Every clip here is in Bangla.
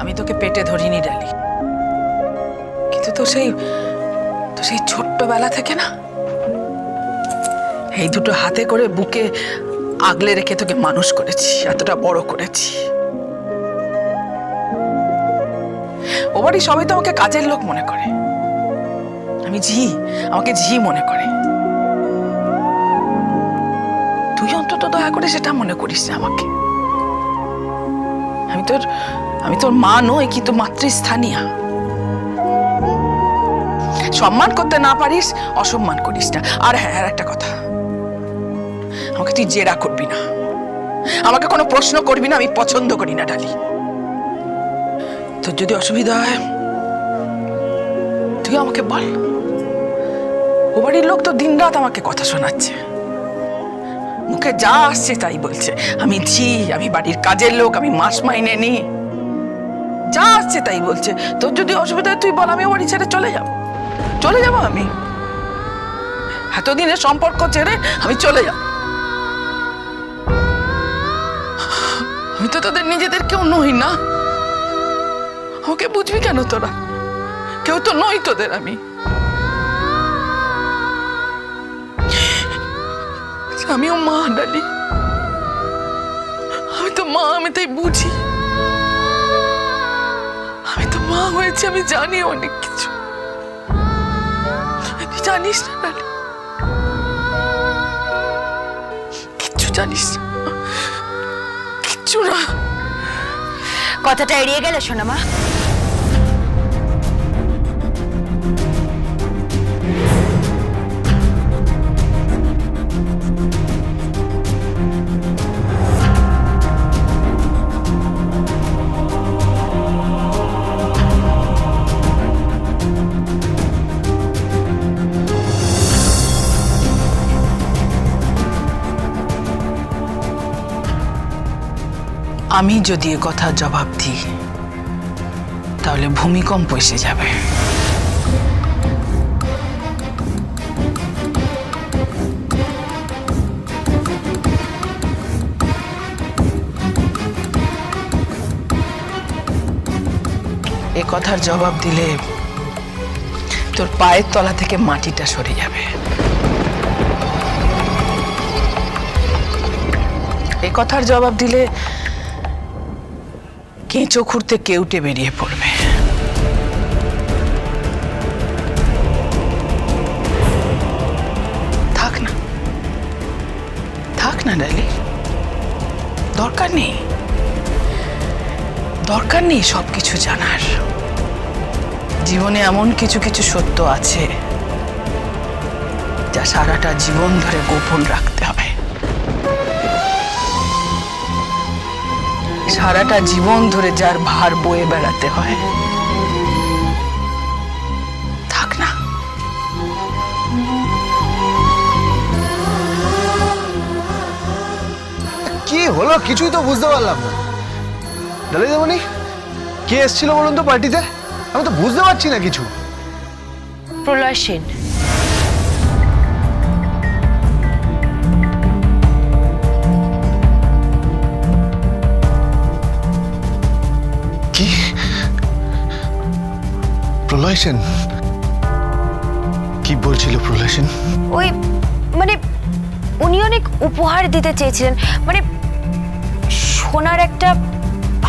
আমি তোকে পেটে ধরিনি ডালি, কিন্তু তো সেই ছোট্টবেলা থেকে না এই দুটো হাতে করে বুকে আগলে রেখে তোকে মানুষ করেছি, এতটা বড় করেছি। ও বাড়ি সবাই তো আমাকে কাজের লোক মনে করে, আমাকে ঝি মনে করে। তুই অন্তত দয়া করে সেটা মনে করিস না আমাকে। আমি তোর মা নই, কিন্তু মাতৃস্থানীয়া। সম্মান করতে না পারিস, অসম্মান করিস না। আর হ্যাঁ, আর একটা কথা, আমাকে তুই জেরা করবি না, আমাকে কোনো প্রশ্ন করবি না। আমি পছন্দ করি না ডালি। তোর যদি অসুবিধা হয় তুই আমাকে বল। ও বাড়ির লোক তো দিনরাত আমাকে কথা শোনাচ্ছে, মুখে যা আসছে তাই বলছে। আমি বাড়ির কাজের লোক, আমি মাস মাইনে নি, যা আসছে তাই বলছে। তোর যদি অসুবিধা হয় তুই বল, আমি ও বাড়ি ছেড়ে চলে যাবো। আমি এতদিনের সম্পর্ক ছেড়ে আমি চলে যাব। আমি তো তোদের নিজেদের কেউ নই না, ওকে বুঝবি কেন তোরা? কেউ তো নই তোদের আমি। আমিও মা ডালি, আমি তো মা, আমি তাই বুঝি। আমি তো মা হয়েছি, আমি জানি অনেক কিছু। তুই জানিস না ডালি, কিচ্ছু জানিস না, কিচ্ছু না। কথাটা এড়িয়ে গেলে সোনা মা। আমি যদি এ কথার জবাব দিই তাহলে ভূমিকম্প এসে যাবে। এ কথার জবাব দিলে তোর পায়ের তলা থেকে মাটিটা সরে যাবে। এ কথার জবাব দিলে কেঁচো খুঁড়তে কেউটে বেরিয়ে পড়বে। থাক না ডালি, দরকার নেই সবকিছু জানার। জীবনে এমন কিছু কিছু সত্য আছে যা সারাটা জীবন ধরে গোপন রাখতে হবে। সারাটা জীবন ধরে যার ভার বয়ে বেড়াতে হয়। থাক না। কি হলো কিছুই তো বুঝতে পারলাম না। ডালি দেবনি কে এসেছিল বলুন তো পার্টিতে? আমি তো বুঝতে পারছি না কিছু। প্রলয় সেন। কি? প্রলয় সেন? কি বলছিল প্রলয় সেন? ওই মানে উনি অনেক উপহার দিতে চেয়েছিলেন, মানে সোনার একটা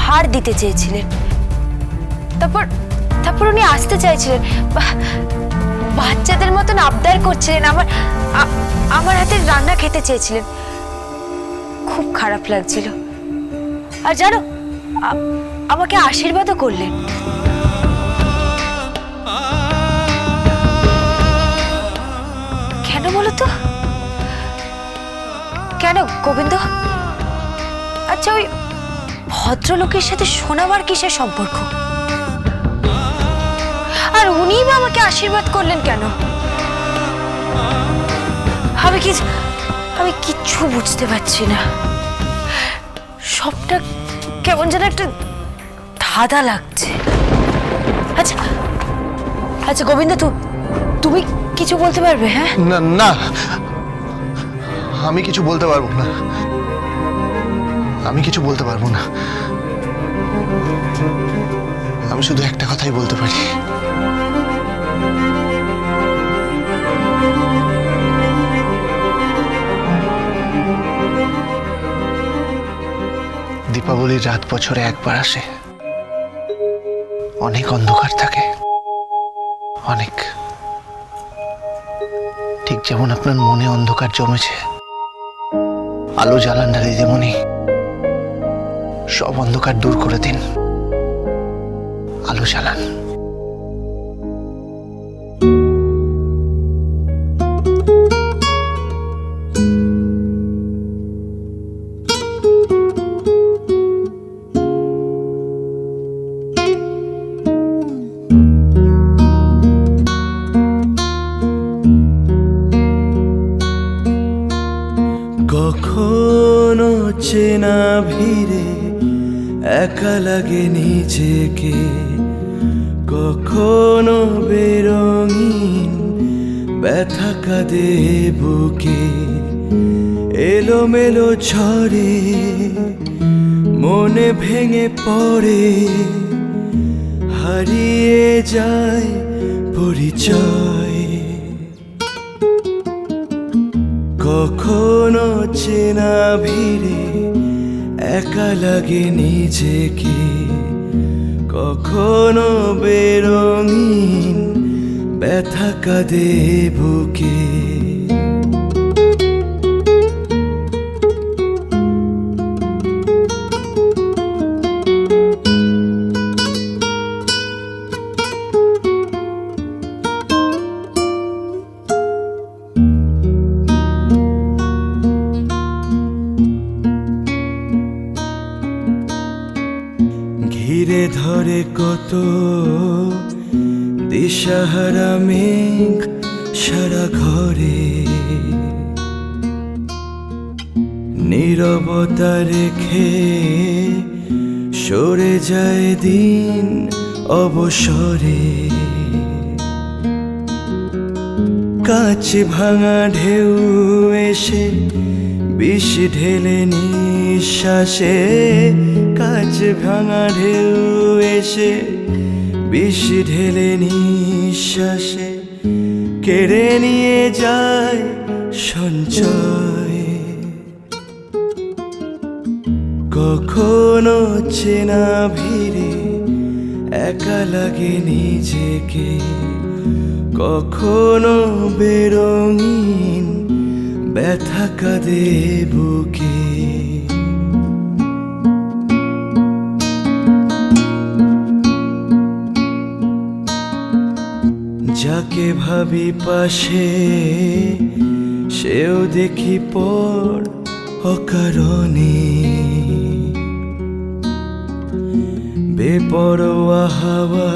হার দিতে চেয়েছিলেন। তারপর উনি আসতে চাইছিলেন, বাচ্চাদের মতন আবদার করছিলেন, আমার হাতের রান্না খেতে চেয়েছিলেন। খুব খারাপ লাগছিল। আর জানো, আমাকে আশীর্বাদও করলেন। কেন বলো তো? কেন গোবিন্দ? আচ্ছা, ওই ভদ্রলোকের সাথে সোনামার কিসের সম্পর্ক? আর উনিই বা আমাকে আশীর্বাদ করলেন কেন? আমি কিচ্ছু বুঝতে পারছি না। সবটা কেমন যেন একটা ধাঁধা লাগছে। আচ্ছা গোবিন্দ, তুমি কিছু বলতে পারবে? হ্যাঁ না না, আমি কিছু বলতে পারবো না। আমি কিছু বলতে পারবো না। আমি শুধু একটা কথাই বলতে পারি, দীপাবলির রাত বছরে একবার আসে, অনেক অন্ধকার থাকে, অনেক। ঠিক যেমন আপনার মনে অন্ধকার জমেছে, আলো জ্বালান ঢালি যেমনই, সব অন্ধকার দূর করে দিন, আলো জ্বালান। কখনো চেনা ভিড়ে একা লাগে নিজেকে, কখনো বেরঙিন ব্যথা কাঁদে বুকে, এলোমেলো ঝড়ে মনে ভেঙে পড়ে, হারিয়ে যায় পরিচয়। কখনো চেনা ভিড়ে একা লাগে নিজেকে, কখনো বেরঙিন ব্যথা কাঁদে বুকে। ঘিরে ধরে কত দিশাহারা মেঘ সারা ঘরে, নীরবতা রেখে সরে যায় দিন অবসরে। কাঁচ ভাঙা ঢেউ এসে বিষ ঢেলে নিঃশ্বাসে, কাঁচ ভাঙা ঢেউ এসে বিষ ঢেলে নিঃশ্বাসে, কেড়ে নিয়ে যায় সঞ্চয়। কখনো চেনা ভিড়ে একা লাগে নিজেকে, কখনো বেরঙিন ব্যথা কাঁদে বুকে। যাকে ভাবি পাশে সেও দেখি পর অকারণে, বেপরোয়া হাওয়া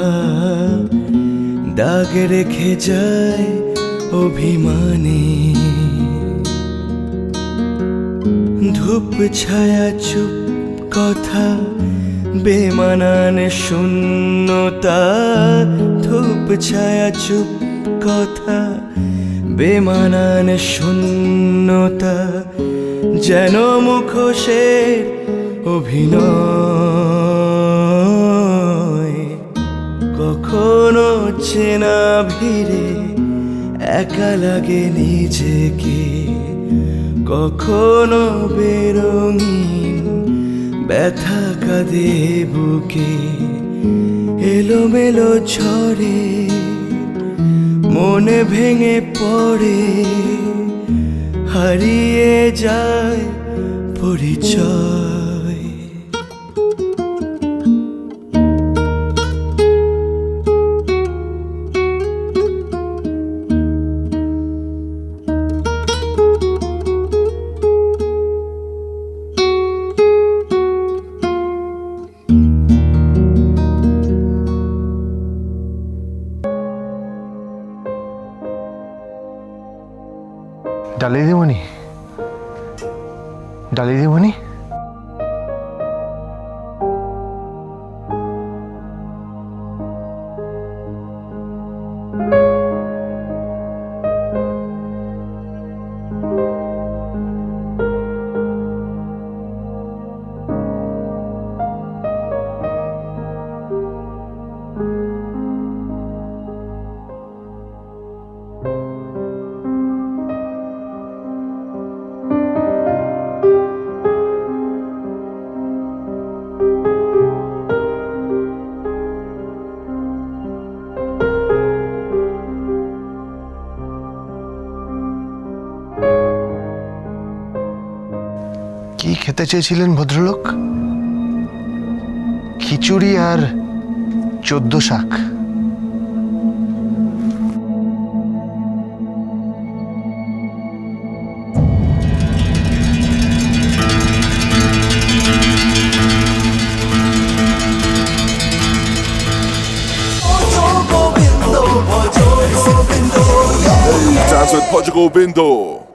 দাগ রেখে যায় অভিমানে। ধূপ ছায়া চুপ কথা বেমানান শূন্যতা, ধূপ ছায়া চুপ কথা বেমানান শূন্যতা, যেন মুখোশের অভিনয়। কখনো চেনা ভিড়ে একা লাগে নিজেকে, কখনো বেরঙিন ব্যথা কাঁদে বুকে, এলোমেলো ঝড়ে মনে ভেঙে পড়ে, হারিয়ে যায় পরিচয়। ডালি দিমনি, ডালি দিমনি, কি খেতে চেয়েছিলেন ভদ্রলোক? খিচুড়ি আর 14 শাক। Dance with Portugal Bindo.